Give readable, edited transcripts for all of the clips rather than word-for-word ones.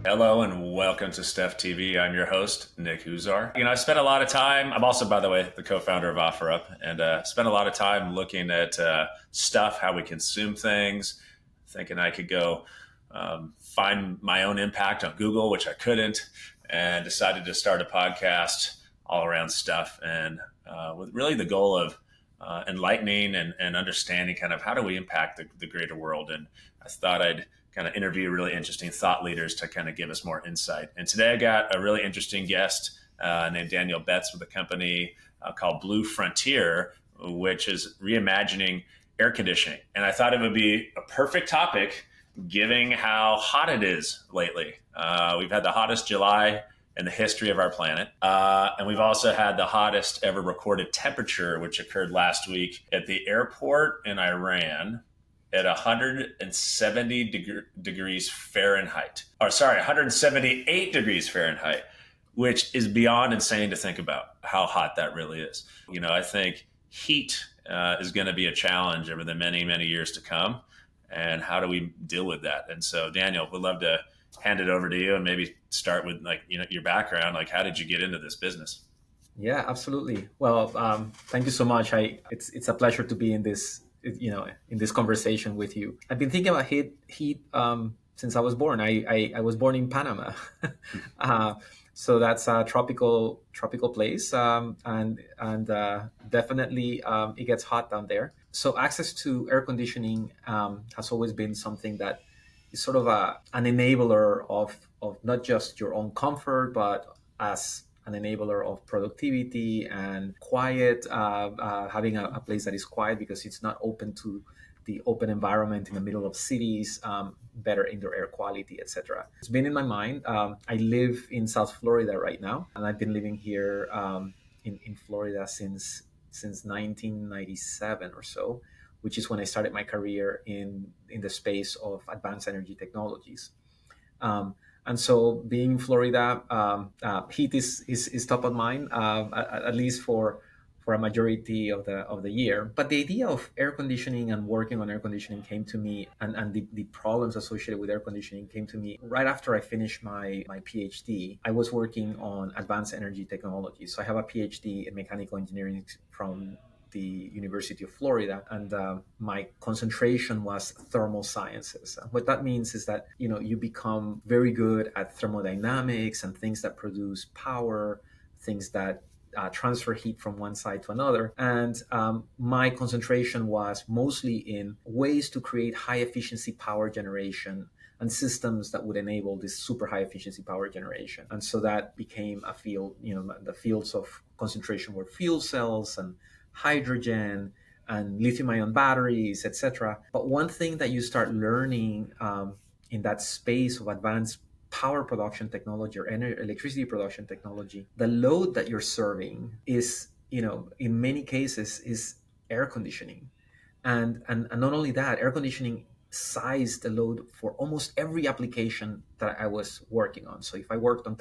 Hello and welcome to StuffTV. I'm your host, Nick Huzar. I spent a lot of time, I'm also, by the way, the co-founder of OfferUp, and spent a lot of time looking at stuff, how we consume things, thinking I could go find my own impact on Google, which I couldn't, and decided to start a podcast all around stuff, and with really the goal of enlightening and understanding kind of how do we impact the greater world. And I thought I'd kind of interview really interesting thought leaders to kind of give us more insight. And today I got a really interesting guest named Daniel Betts with a company called Blue Frontier, which is reimagining air conditioning. And I thought it would be a perfect topic given how hot it is lately. We've had the hottest July in the history of our planet. And we've also had the hottest ever recorded temperature, which occurred last week at the airport in Iran at 170 degrees Fahrenheit. 178 degrees Fahrenheit, which is beyond insane to think about how hot that really is. I think heat is going to be a challenge over the many, many years to come. And how do we deal with that? And so, Daniel, we'd love to hand it over to you and maybe start with your background. How did you get into this business? Yeah, absolutely. Well, thank you so much. It's a pleasure to be in this conversation with you. I've been thinking about heat since I was born. I was born in Panama, so that's a tropical place, and definitely it gets hot down there. So access to air conditioning has always been something that is sort of an enabler of not just your own comfort, but as an enabler of productivity and quiet, having a place that is quiet because it's not open to the open environment in the middle of cities, better indoor air quality, etc. It's been in my mind. I live in South Florida right now, and I've been living here in Florida since 1997 or so, which is when I started my career in the space of advanced energy technologies. And so being in Florida, heat is top of mind, at least for a majority of the year. But the idea of air conditioning and working on air conditioning came to me, and the problems associated with air conditioning came to me right after I finished my PhD. I was working on advanced energy technology. So I have a PhD in mechanical engineering from the University of Florida, and my concentration was thermal sciences. What that means is that you become very good at thermodynamics and things that produce power, things that transfer heat from one side to another. And my concentration was mostly in ways to create high efficiency power generation and systems that would enable this super high efficiency power generation. And so that became a field. The fields of concentration were fuel cells and hydrogen and lithium-ion batteries, etc. But one thing that you start learning in that space of advanced power production technology or electricity production technology, the load that you're serving is, in many cases, is air conditioning. And not only that, air conditioning sized the load for almost every application that I was working on. So if I worked on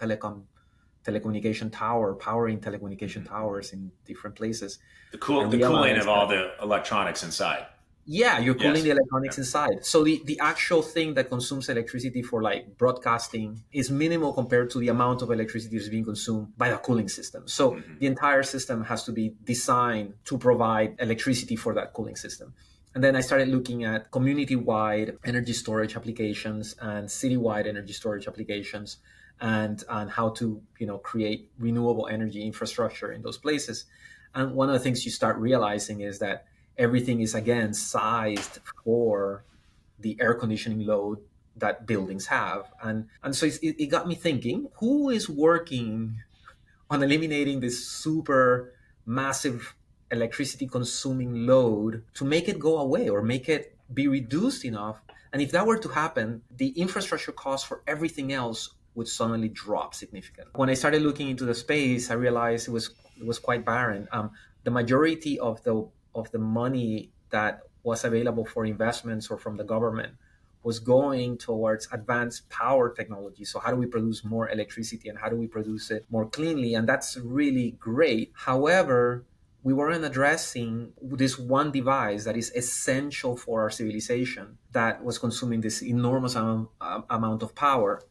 telecommunication tower, powering telecommunication towers in different places. The cooling of all the electronics inside. Yeah, you're cooling the electronics inside. So the actual thing that consumes electricity for broadcasting is minimal compared to the amount of electricity that's being consumed by the cooling system. So the entire system has to be designed to provide electricity for that cooling system. And then I started looking at community-wide energy storage applications and city-wide energy storage applications, and how to create renewable energy infrastructure in those places. And one of the things you start realizing is that everything is again sized for the air conditioning load that buildings have. And so it got me thinking, who is working on eliminating this super massive electricity consuming load to make it go away or make it be reduced enough? And if that were to happen, the infrastructure cost for everything else would suddenly drop significantly. When I started looking into the space, I realized it was quite barren. The majority of the money that was available for investments or from the government was going towards advanced power technology. So how do we produce more electricity and how do we produce it more cleanly? And that's really great. However, we weren't addressing this one device that is essential for our civilization that was consuming this enormous amount of power.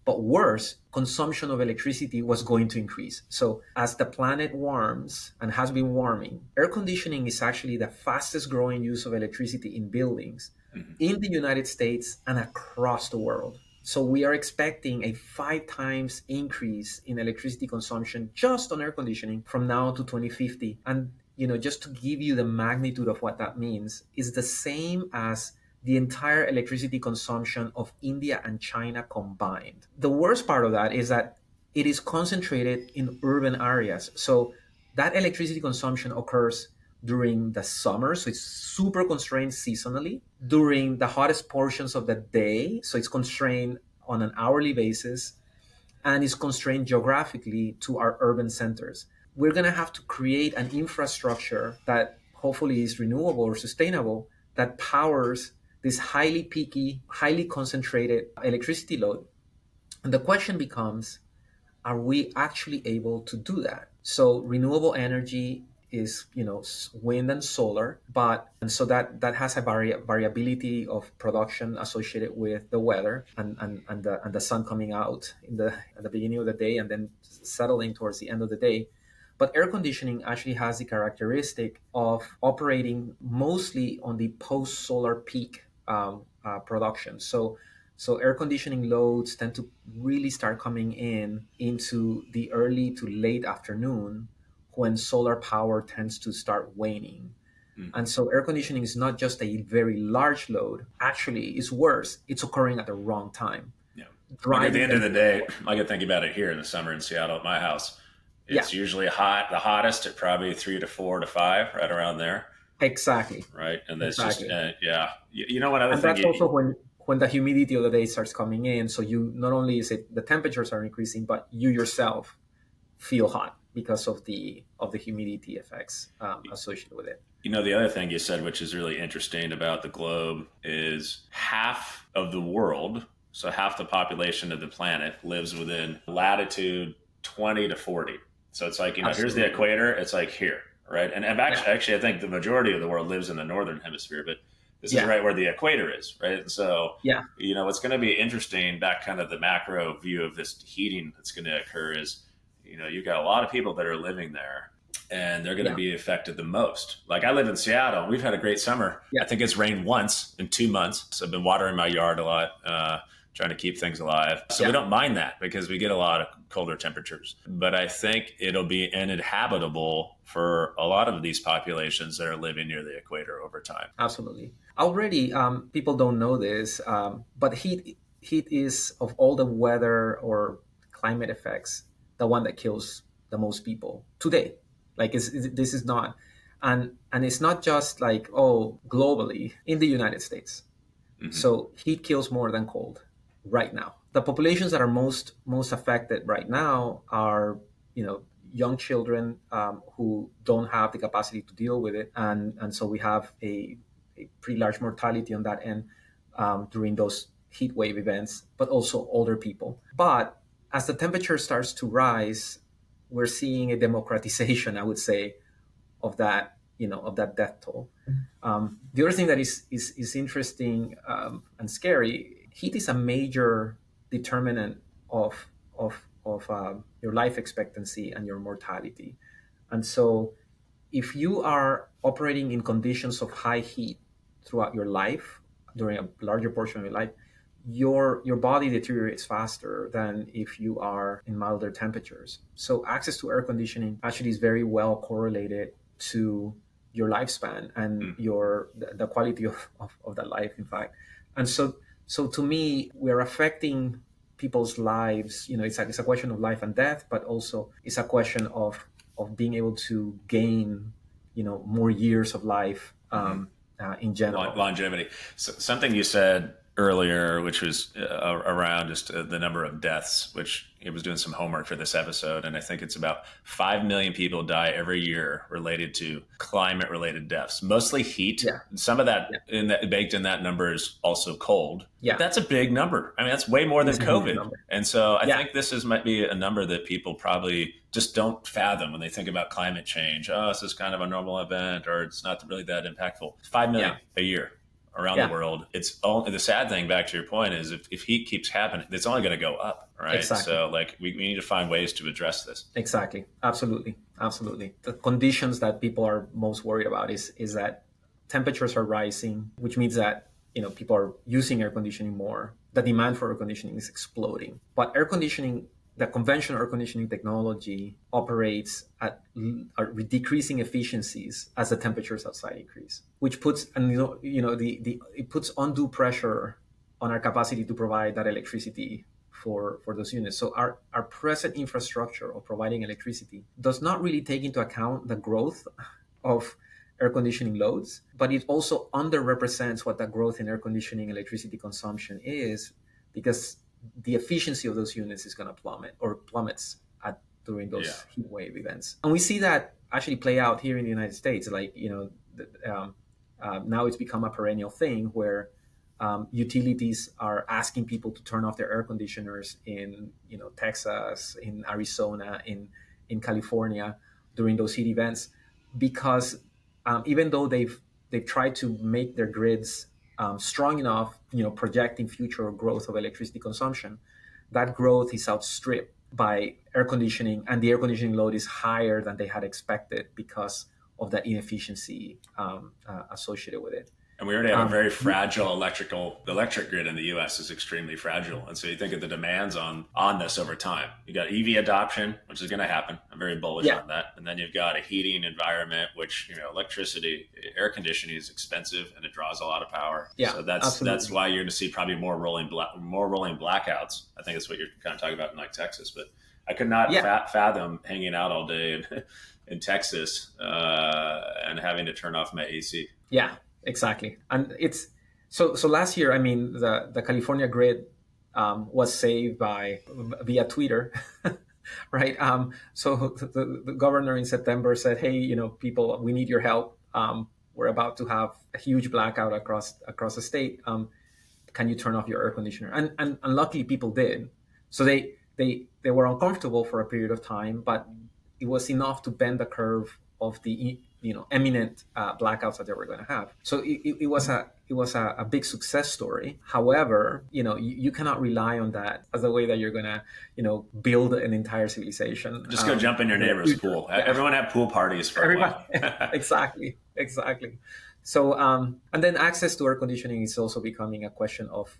But worse, consumption of electricity was going to increase. So as the planet warms and has been warming, air conditioning is actually the fastest growing use of electricity in buildings in the United States and across the world. So we are expecting a 5 times increase in electricity consumption just on air conditioning from now to 2050. And just to give you the magnitude of what that means, is the same as the entire electricity consumption of India and China combined. The worst part of that is that it is concentrated in urban areas. So that electricity consumption occurs during the summer, so it's super constrained seasonally, during the hottest portions of the day, so it's constrained on an hourly basis, and is constrained geographically to our urban centers. We're going to have to create an infrastructure that hopefully is renewable or sustainable, that powers this highly peaky, highly concentrated electricity load. And the question becomes, are we actually able to do that? So renewable energy is wind and solar, and so that has a variability of production associated with the weather and the sun coming out at the beginning of the day and then settling towards the end of the day. But air conditioning actually has the characteristic of operating mostly on the post-solar peak production. So air conditioning loads tend to really start coming into the early to late afternoon, when solar power tends to start waning. And so air conditioning is not just a very large load. Actually, it's worse. It's occurring at the wrong time. Yeah. Like at the end of the day, I can think about it here in the summer in Seattle at my house. It's usually hot, the hottest at probably 3 to 4 to 5, right around there. Exactly. Right. And that's exactly. just, yeah. One other and thing. That's also when the humidity of the day starts coming in. So you not only is it the temperatures are increasing, but you yourself feel hot because of the humidity effects associated with it. The other thing you said, which is really interesting about the globe, is half of the world, so half the population of the planet, lives within latitude 20 to 40. So it's like, here's the equator, it's like here, right? And actually, I think the majority of the world lives in the northern hemisphere, but this is right where the equator is, right? And so, what's going to be interesting, back kind of the macro view of this heating that's going to occur is, you've got a lot of people that are living there, and they're going to be affected the most. Like, I live in Seattle, and we've had a great summer. I think it's rained once in 2 months. So I've been watering my yard a lot, trying to keep things alive. So we don't mind that because we get a lot of colder temperatures. But I think it'll be uninhabitable for a lot of these populations that are living near the equator over time. Absolutely. Already, people don't know this, but heat is, of all the weather or climate effects, the one that kills the most people today. Like, this is not, and it's not just like, globally in the United States. So heat kills more than cold right now. The populations that are most affected right now are, young children who don't have the capacity to deal with it, and so we have a pretty large mortality on that end during those heat wave events, but also older people. But as the temperature starts to rise, we're seeing a democratization, I would say, of that, of that death toll. The other thing that is interesting and scary, heat is a major determinant of your life expectancy and your mortality. And so if you are operating in conditions of high heat throughout your life, during a larger portion of your life, your body deteriorates faster than if you are in milder temperatures. So access to air conditioning actually is very well correlated to your lifespan and the quality of that life, in fact. And so to me, we're affecting people's lives. It's a question of life and death, but also it's a question of being able to gain, more years of life in general. Longevity. So something you said earlier, which was around just the number of deaths, which I was doing some homework for this episode, and I think it's about 5 million people die every year related to climate-related deaths, mostly heat. Some of that, baked in that number, is also cold. But that's a big number. I mean, that's way more than COVID. And so I think this might be a number that people probably just don't fathom when they think about climate change. This is kind of a normal event, or it's not really that impactful. 5 million a year around the Yeah, world. It's all the sad thing. Back to your point is if heat keeps happening, it's only going to go up, right? exactly. So like we need to find ways to address this. Exactly. Absolutely. Absolutely. The conditions that people are most worried about is that temperatures are rising, which means that people are using air conditioning more. The demand for air conditioning is exploding. But air conditioning, the conventional air conditioning technology operates at decreasing efficiencies as the temperatures outside increase, which puts and the it puts undue pressure on our capacity to provide that electricity for those units. So our present infrastructure of providing electricity does not really take into account the growth of air conditioning loads, but it also underrepresents what the growth in air conditioning electricity consumption is, because the efficiency of those units is going to plummet or plummets during Yeah. those heat wave events. And we see that actually play out here in the United States. Like, now it's become a perennial thing where utilities are asking people to turn off their air conditioners in Texas, in Arizona, in California during those heat events, because even though they've tried to make their grids strong enough, projecting future growth of electricity consumption, that growth is outstripped by air conditioning, and the air conditioning load is higher than they had expected because of the inefficiency associated with it. And we already have a very fragile the electric grid in the U.S. is extremely fragile. And so you think of the demands on this over time. You got EV adoption, which is going to happen. I'm very bullish Yeah. on that. And then you've got a heating environment, which, electricity, air conditioning is expensive and it draws a lot of power. Yeah, So that's absolutely. why you're going to see probably more rolling blackouts. I think that's what you're kind of talking about in like Texas. But I could not Yeah. fathom hanging out all day in Texas and having to turn off my AC. Yeah, exactly. And it's so last year, I mean, the California grid was saved via Twitter, right? So the governor in September said, "Hey, people, we need your help. We're about to have a huge blackout across the state. Can you turn off your air conditioner?" And luckily, people did. So they were uncomfortable for a period of time, but it was enough to bend the curve of the imminent blackouts that they were going to have. So it was a big success story. However, you cannot rely on that as a way that you're going to build an entire civilization. Just go jump in your neighbor's pool. Yeah. Everyone had pool parties for a while. Exactly. So and then access to air conditioning is also becoming a question of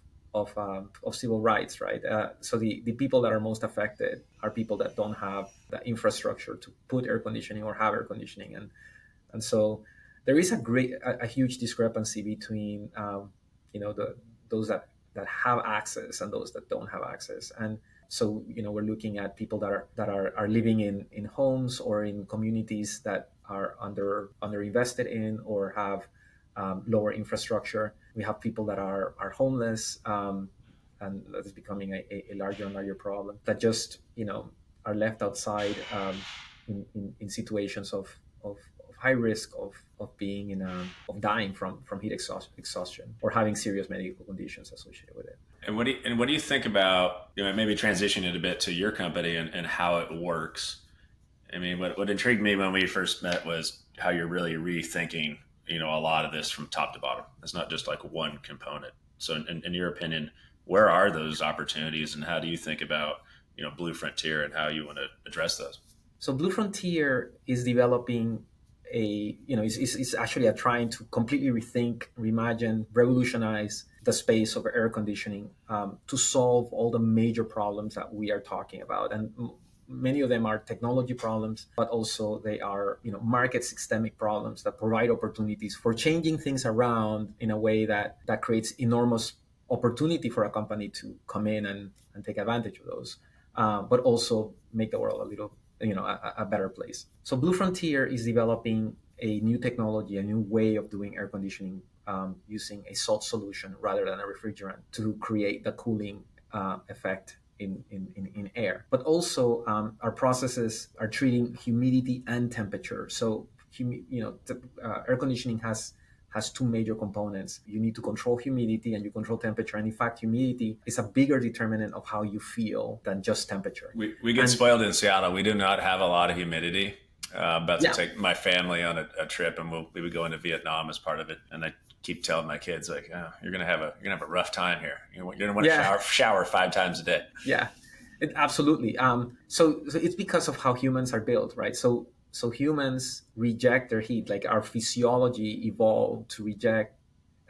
civil rights, right? So the people that are most affected are people that don't have the infrastructure to put air conditioning or have air conditioning, and so there is a huge discrepancy between those that have access and those that don't have access. And so we're looking at people that are living in homes or in communities that are underinvested in or have lower infrastructure. We have people that are homeless, and that is becoming a larger and larger problem, that just are left outside in situations of high risk of being of dying from heat exhaustion or having serious medical conditions associated with it. And what do you think about maybe transitioning it a bit to your company and how it works? I mean, what intrigued me when we first met was how you're really rethinking a lot of this from top to bottom. It's not just like one component. So in your opinion, where are those opportunities and how do you think about Blue Frontier and how you want to address those? So Blue Frontier is developing is actually trying to completely rethink, reimagine, revolutionize the space of air conditioning to solve all the major problems that we are talking about. And many of them are technology problems, but also they are market systemic problems that provide opportunities for changing things around in a way that creates enormous opportunity for a company to come in and take advantage of those, but also make the world a little a better place. So Blue Frontier is developing a new technology, a new way of doing air conditioning using a salt solution rather than a refrigerant to create the cooling effect in air. But also our processes are treating humidity and temperature. So air conditioning has two major components. You need to control humidity and you control temperature. And in fact, humidity is a bigger determinant of how you feel than just temperature. We get spoiled in Seattle. We do not have a lot of humidity. I'm about to Yeah, take my family on a trip, and we would go into Vietnam as part of it. And I keep telling my kids like, oh, you're gonna have a rough time here. You're gonna want to yeah, shower 5 times a day. yeah. Absolutely. So it's because of how humans are built, right? So humans reject their heat. Like our physiology evolved to reject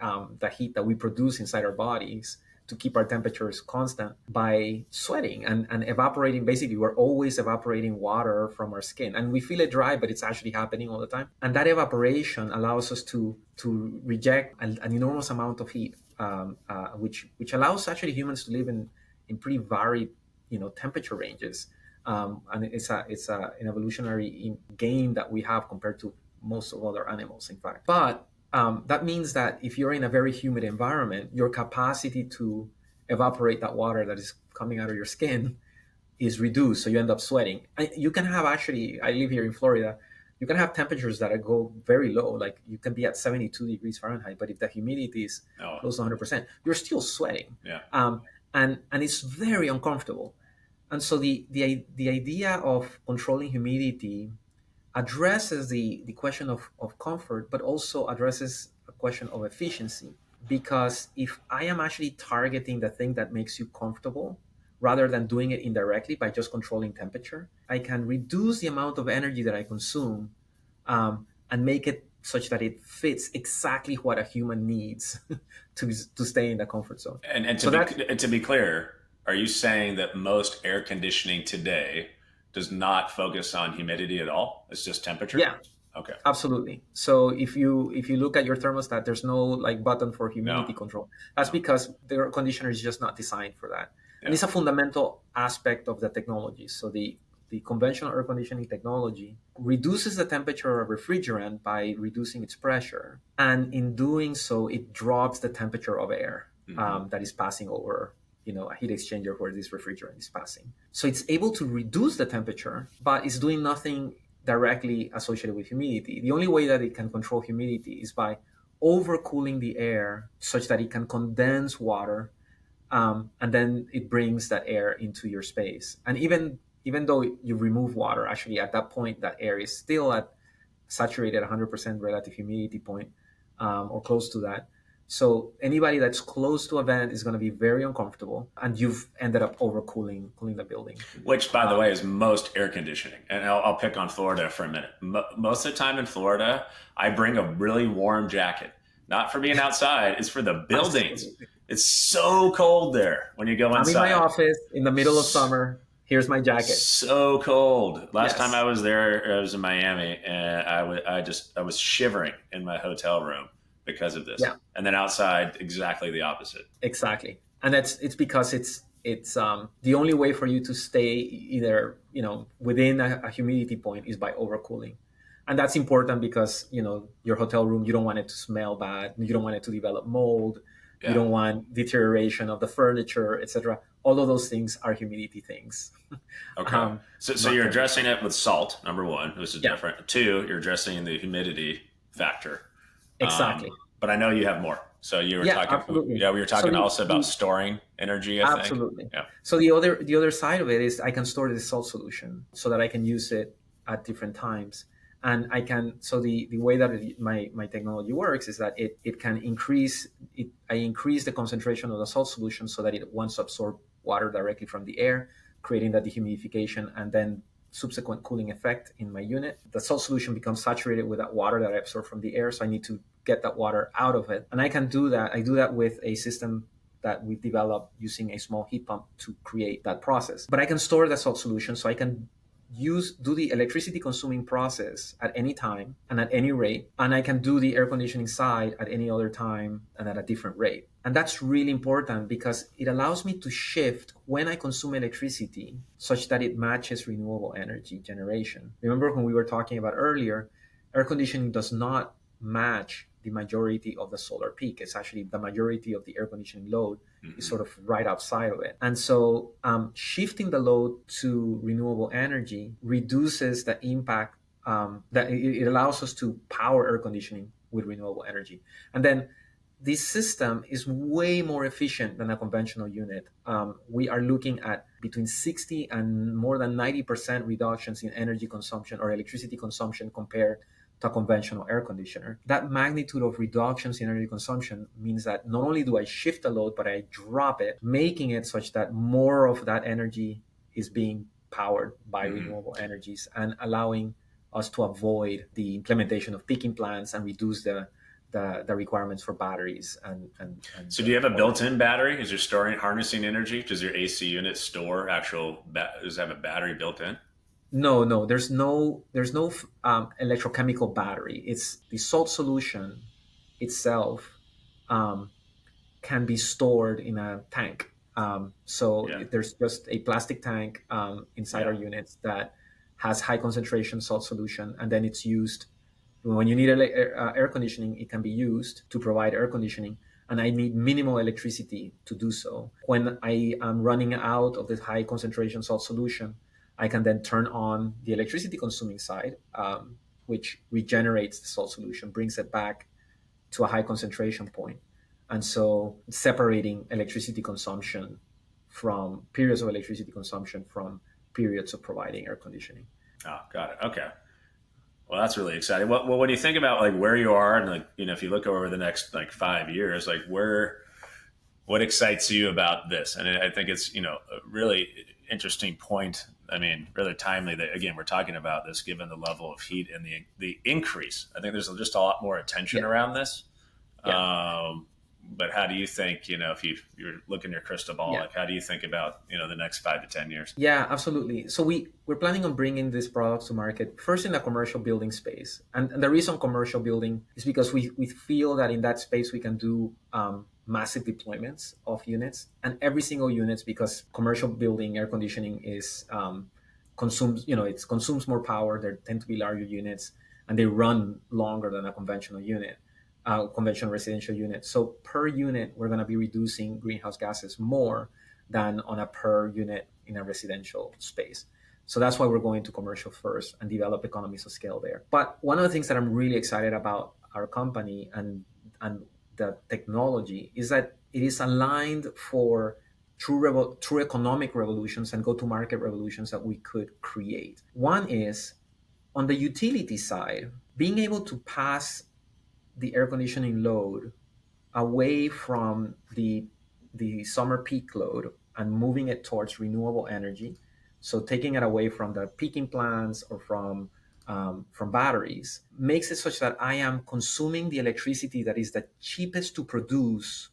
the heat that we produce inside our bodies to keep our temperatures constant by sweating and evaporating. Basically, we're always evaporating water from our skin, and we feel it dry, but it's actually happening all the time. And that evaporation allows us to reject an enormous amount of heat, which allows actually humans to live in pretty varied, temperature ranges. And it's an evolutionary gain that we have compared to most of other animals, in fact. But that means that if you're in a very humid environment, your capacity to evaporate that water that is coming out of your skin is reduced. So you end up sweating. You can have actually, I live here in Florida, you can have temperatures that go very low, like you can be at 72 degrees Fahrenheit, but if the humidity is Oh, close to 100%, you're still sweating. yeah. And it's very uncomfortable. And so the idea of controlling humidity addresses the question of comfort, but also addresses a question of efficiency. Because if I am actually targeting the thing that makes you comfortable, rather than doing it indirectly by just controlling temperature, I can reduce the amount of energy that I consume, and make it such that it fits exactly what a human needs to stay in the comfort zone. And So that to be clear, are you saying that most air conditioning today does not focus on humidity at all? It's just temperature. yeah, Okay. absolutely. So if you look at your thermostat, there's no like button for No. humidity control. That's No. because the air conditioner is just not designed for that. And Yeah. it's a fundamental aspect of the technology. So the conventional air conditioning technology reduces the temperature of a refrigerant by reducing its pressure. And in doing so, it drops the temperature of air that is passing over, a heat exchanger where this refrigerant is passing. So it's able to reduce the temperature, but it's doing nothing directly associated with humidity. The only way that it can control humidity is by overcooling the air such that it can condense water, and then it brings that air into your space. And even though you remove water, actually at that point that air is still at saturated 100% relative humidity point, or close to that. So anybody that's close to a vent is going to be very uncomfortable, and you've ended up cooling the building. Which, by the way, is most air conditioning. And I'll pick on Florida for a minute. Most of the time in Florida, I bring a really warm jacket. Not for being outside, it's for the buildings. Absolutely. It's so cold there when you go I'm in my inside. office in the middle of summer. Here's my jacket. So cold. Last time Yes. I was there, I was in Miami, and I was shivering in my hotel room because of this. Yeah, And then outside, exactly the opposite. exactly. And it's because it's the only way for you to stay either within a humidity point is by overcooling. And that's important because your hotel room, you don't want it to smell bad, you don't want it to develop mold, you Yeah. don't want deterioration of the furniture, etc. All of those things are humidity things. Okay. So Not you're temperature. addressing it with salt, number one, which is Yeah, different. Two, you're addressing the humidity factor. exactly. But I know you have more. So you were Yeah, talking, absolutely. yeah, we were So talking also about storing energy, I think. absolutely. Yeah. So the other side of it is I can store the salt solution so that I can use it at different times. And I can, so the way that my technology works is that it can increase it. I increase the concentration of the salt solution so that it wants to absorb water directly from the air, creating that dehumidification and then subsequent cooling effect in my unit. The salt solution becomes saturated with that water that I absorb from the air, so I need to get that water out of it. And I can do that. I do that with a system that we've developed using a small heat pump to create that process. But I can store the salt solution, so I can do the electricity consuming process at any time and at any rate, and I can do the air conditioning side at any other time and at a different rate. And that's really important because it allows me to shift when I consume electricity such that it matches renewable energy generation. Remember when we were talking about earlier, air conditioning does not match the majority of the solar peak. It's actually the majority of the air conditioning load is sort of right outside of it. And so shifting the load to renewable energy reduces the impact, that it allows us to power air conditioning with renewable energy. And then this system is way more efficient than a conventional unit. We are looking at between 60 and more than 90% reductions in energy consumption or electricity consumption compared to a conventional air conditioner. That magnitude of reductions in energy consumption means that not only do I shift the load, but I drop it, making it such that more of that energy is being powered by renewable energies and allowing us to avoid the implementation of peaking plants and reduce the requirements for batteries and So do you have a built-in battery? Is your storing harnessing energy? Does your AC unit store actual? Does it have a battery built in? no, there's no electrochemical battery. It's the salt solution itself um, can be stored in a tank. So Yeah, there's just a plastic tank inside yeah. our units that has high concentration salt solution, and then it's used when you need air conditioning. It can be used to provide air conditioning, and I need minimal electricity to do so. When I am running out of this high concentration salt solution, I can then turn on the electricity consuming side, which regenerates the salt solution, brings it back to a high concentration point. And so separating electricity consumption from periods of electricity consumption from periods of providing air conditioning. Oh, got it. Okay. Well, that's really exciting. Well, when you think about like where you are, and like if you look over the next like 5 years, like what excites you about this? And I think it's a really interesting point. I mean, really timely that again we're talking about this, given the level of heat and the increase. I think there's just a lot more attention Yeah, around this. yeah, Um, but how do you think, if you're looking your crystal ball, yeah. like how do you think about, the next 5 to 10 years? Yeah, absolutely. So we're planning on bringing these products to market first in the commercial building space, and the reason commercial building is because we feel that in that space we can do massive deployments of units, and every single units because commercial building air conditioning is consumes it consumes more power. There tend to be larger units, and they run longer than a conventional unit. Conventional residential unit. So per unit, we're going to be reducing greenhouse gases more than on a per unit in a residential space. So that's why we're going to commercial first and develop economies of scale there. But one of the things that I'm really excited about our company and the technology is that it is aligned for true economic revolutions and go-to-market revolutions that we could create. One is on the utility side, being able to pass the air conditioning load away from the summer peak load and moving it towards renewable energy. So taking it away from the peaking plants or from batteries makes it such that I am consuming the electricity that is the cheapest to produce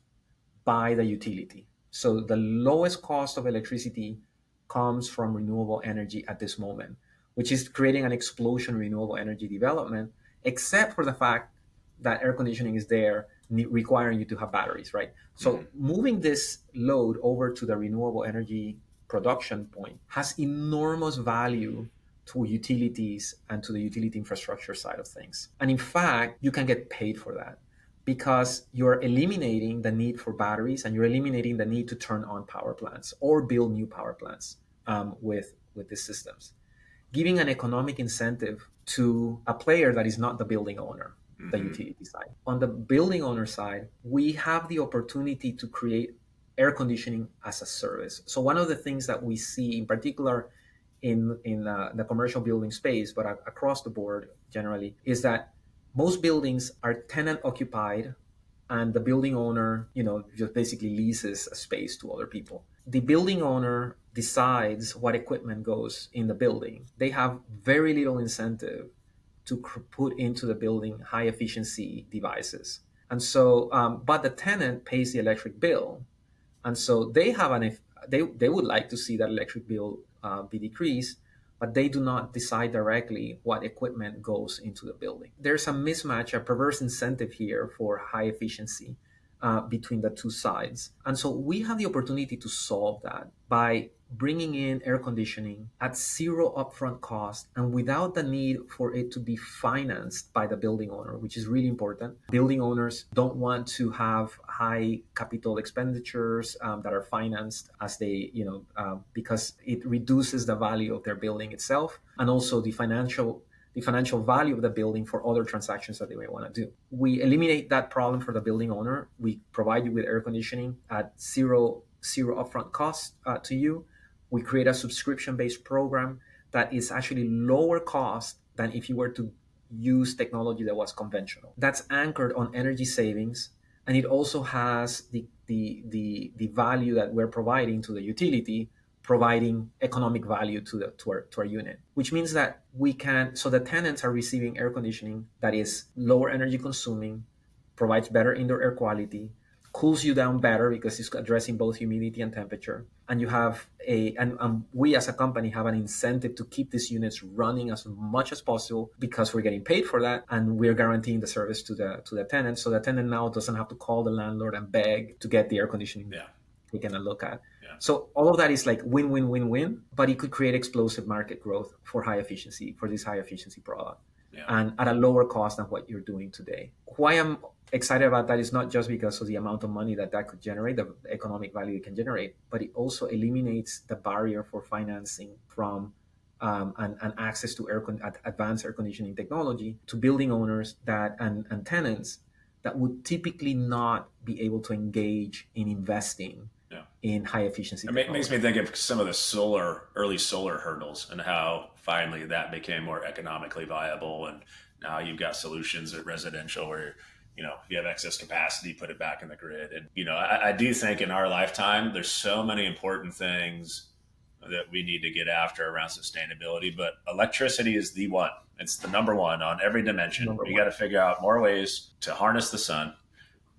by the utility. So the lowest cost of electricity comes from renewable energy at this moment, which is creating an explosion in renewable energy development, except for the fact that air conditioning is there requiring you to have batteries, right? So moving this load over to the renewable energy production point has enormous value to utilities and to the utility infrastructure side of things. And in fact, you can get paid for that because you're eliminating the need for batteries and you're eliminating the need to turn on power plants or build new power plants with these systems, giving an economic incentive to a player that is not the building owner, the utility side. On the building owner side, we have the opportunity to create air conditioning as a service. So one of the things that we see in particular in the commercial building space, but across the board generally, is that most buildings are tenant occupied and the building owner, just basically leases a space to other people. The building owner decides what equipment goes in the building. They have very little incentive to put into the building high efficiency devices. And so, but the tenant pays the electric bill. And so they would like to see that electric bill be decreased, but they do not decide directly what equipment goes into the building. There's a mismatch, a perverse incentive here for high efficiency between the two sides. And so we have the opportunity to solve that by bringing in air conditioning at zero upfront cost and without the need for it to be financed by the building owner, which is really important. Building owners don't want to have high capital expenditures that are financed as they, because it reduces the value of their building itself and also the financial value of the building for other transactions that they may want to do. We eliminate that problem for the building owner. We provide you with air conditioning at zero upfront cost to you, We create a subscription-based program that is actually lower cost than if you were to use technology that was conventional. That's anchored on energy savings, and it also has the value that we're providing to the utility, providing economic value to our unit, which means that the tenants are receiving air conditioning that is lower energy consuming, provides better indoor air quality, cools you down better because it's addressing both humidity and temperature. And you have we as a company have an incentive to keep these units running as much as possible because we're getting paid for that, and we're guaranteeing the service to the tenant. So the tenant now doesn't have to call the landlord and beg to get the air conditioning taken a look at. Yeah. So all of that is like win, win, win, win, but it could create explosive market growth for this high efficiency product. Yeah. And at a lower cost than what you're doing today. Why I'm excited about that is not just because of the amount of money that could generate, the economic value it can generate, but it also eliminates the barrier for financing from and access to advanced air conditioning technology to building owners and tenants that would typically not be able to engage in investing in high efficiency technology. It makes me think of some of the early solar hurdles and how finally that became more economically viable. And now you've got solutions at residential where, if you have excess capacity, put it back in the grid. And, I do think in our lifetime, there's so many important things that we need to get after around sustainability, but electricity is the one. It's the number one on every dimension. You got to figure out more ways to harness the sun.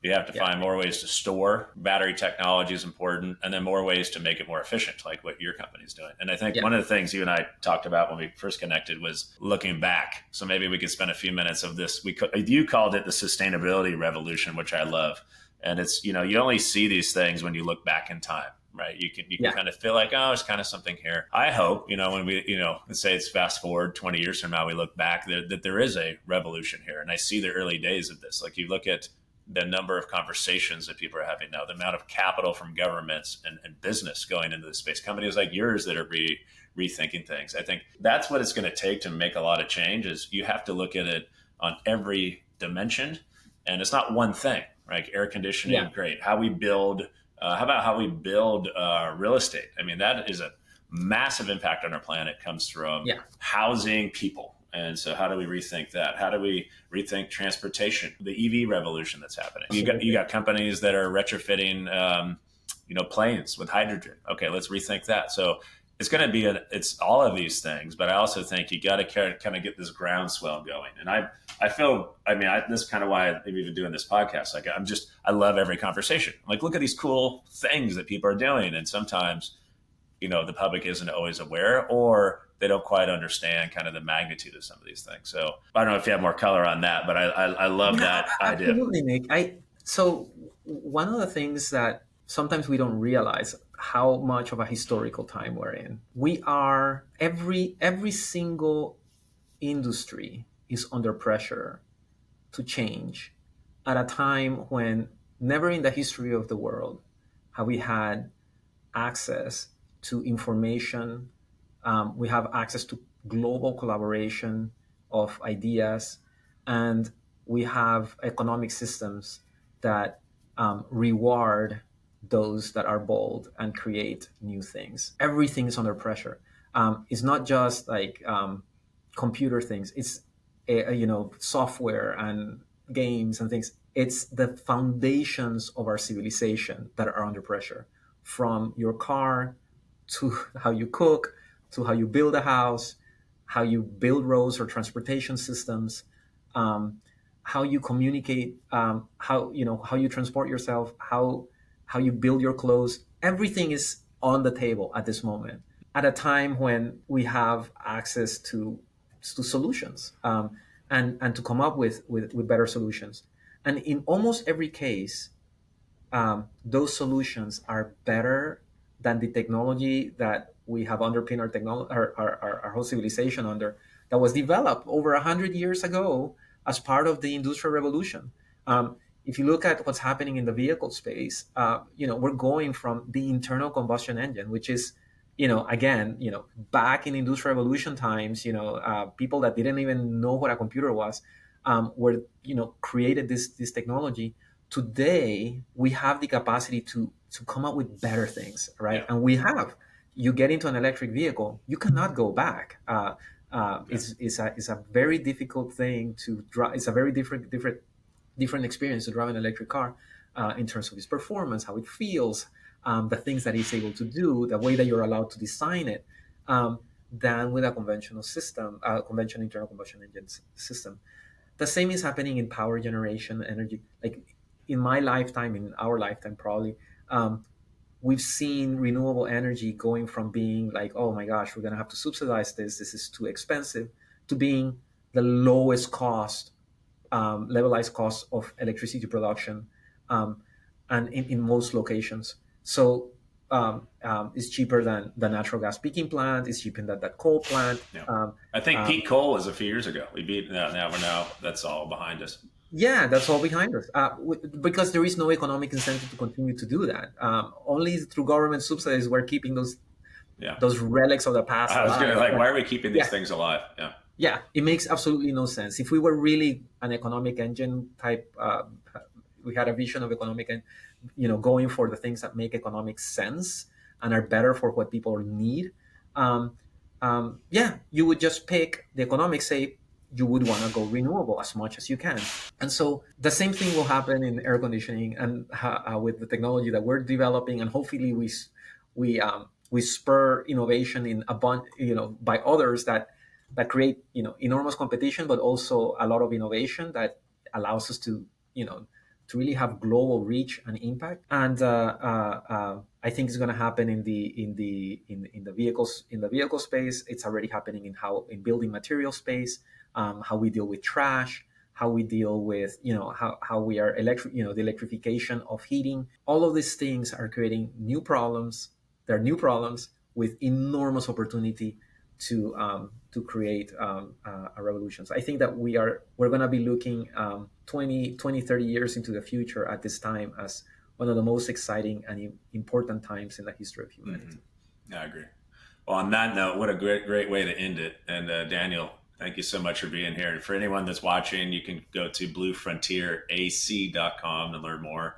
You have to find more ways to store. Battery technology is important, and then more ways to make it more efficient, like what your company's doing. And I think one of the things you and I talked about when we first connected was looking back. So maybe we could spend a few minutes of this. You called it the sustainability revolution, which I love. And it's, you only see these things when you look back in time, right? You can kind of feel like, oh, there's kind of something here. I hope, when we, let's say it's fast forward 20 years from now, we look back that there is a revolution here. And I see the early days of this. Like you look at the number of conversations that people are having now, the amount of capital from governments and business going into the space, companies like yours that are rethinking things. I think that's what it's going to take to make a lot of change. Is you have to look at it on every dimension, and it's not one thing. Right? Air conditioning, great. How we build, how we build real estate? I mean, that is a massive impact on our planet. Comes from housing people. And so how do we rethink that? How do we rethink transportation, the EV revolution that's happening? You got companies that are retrofitting, planes with hydrogen. Okay, let's rethink that. So it's going to be it's all of these things, but I also think you got to kind of get this groundswell going. And I feel, this is kind of why I'm even doing this podcast. Like I love every conversation. Like, look at these cool things that people are doing. And sometimes, the public isn't always aware, or they don't quite understand kind of the magnitude of some of these things. So I don't know if you have more color on that, but I love that idea. Absolutely, Nick. So one of the things that sometimes we don't realize how much of a historical time we're in. We are every single industry is under pressure to change at a time when never in the history of the world have we had access to information. We have access to global collaboration of ideas, and we have economic systems that reward those that are bold and create new things. Everything is under pressure. It's not just like computer things. It's software and games and things. It's the foundations of our civilization that are under pressure, from your car to how you cook, to how you build a house, how you build roads or transportation systems, how you communicate, how you transport yourself, how you build your clothes. Everything is on the table at this moment, at a time when we have access to solutions and to come up with better solutions. And in almost every case, those solutions are better than the technology that we have underpinned our whole civilization under, that was developed over 100 years ago as part of the Industrial Revolution. If you look at what's happening in the vehicle space, we're going from the internal combustion engine, which is, back in Industrial Revolution times, people that didn't even know what a computer was, created this technology. Today, we have the capacity to come up with better things, right? Yeah. And we have. you get into an electric vehicle, you cannot go back. Yeah. It's a very difficult thing to drive. It's a very different experience to drive an electric car in terms of its performance, how it feels, the things that it's able to do, the way that you're allowed to design it, um, than with a conventional system, conventional internal combustion engine system. The same is happening in power generation, energy. Like in my lifetime, in our lifetime, probably, we've seen renewable energy going from being like, oh my gosh, we're going to have to subsidize this. This is too expensive, to being the lowest cost, levelized cost of electricity production, um, and in most locations. So it's cheaper than the natural gas peaking plant. It's cheaper than that coal plant. Yeah. I think peak coal was a few years ago. We beat that. Now that's all behind us. Yeah, that's all behind us. Because there is no economic incentive to continue to do that. Only through government subsidies we're keeping Yeah. those relics of the past I was alive. gonna why are we keeping these Yeah, things alive? Yeah. yeah, it makes absolutely no sense. If we were really an economic engine type, we had a vision of economic and going for the things that make economic sense and are better for what people need. Um, yeah, you would just pick the economic say you would want to go renewable as much as you can. And so the same thing will happen in air conditioning and with the technology that we're developing, and hopefully we spur innovation in a bunch, by others that create enormous competition, but also a lot of innovation that allows us to to really have global reach and impact. And I think it's going to happen in the vehicle space. It's already happening in building material space, how we deal with trash, how we deal with how we are the electrification of heating. All of these things are creating new problems. There are new problems with enormous opportunity to create a revolution. So I think that we're going to be looking 20, 30 years into the future at this time as one of the most exciting and important times in the history of humanity. Mm-hmm. I agree. Well, on that note, what a great way to end it. And Daniel, thank you so much for being here. And for anyone that's watching, you can go to bluefrontierac.com to learn more.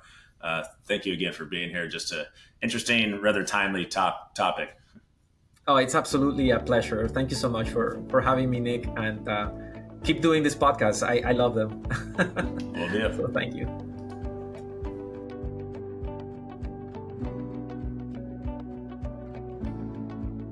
Thank you again for being here. Just an interesting, rather timely topic. Oh, it's absolutely a pleasure. Thank you so much for having me, Nick, and keep doing this podcast. I love them. Will do. So thank you.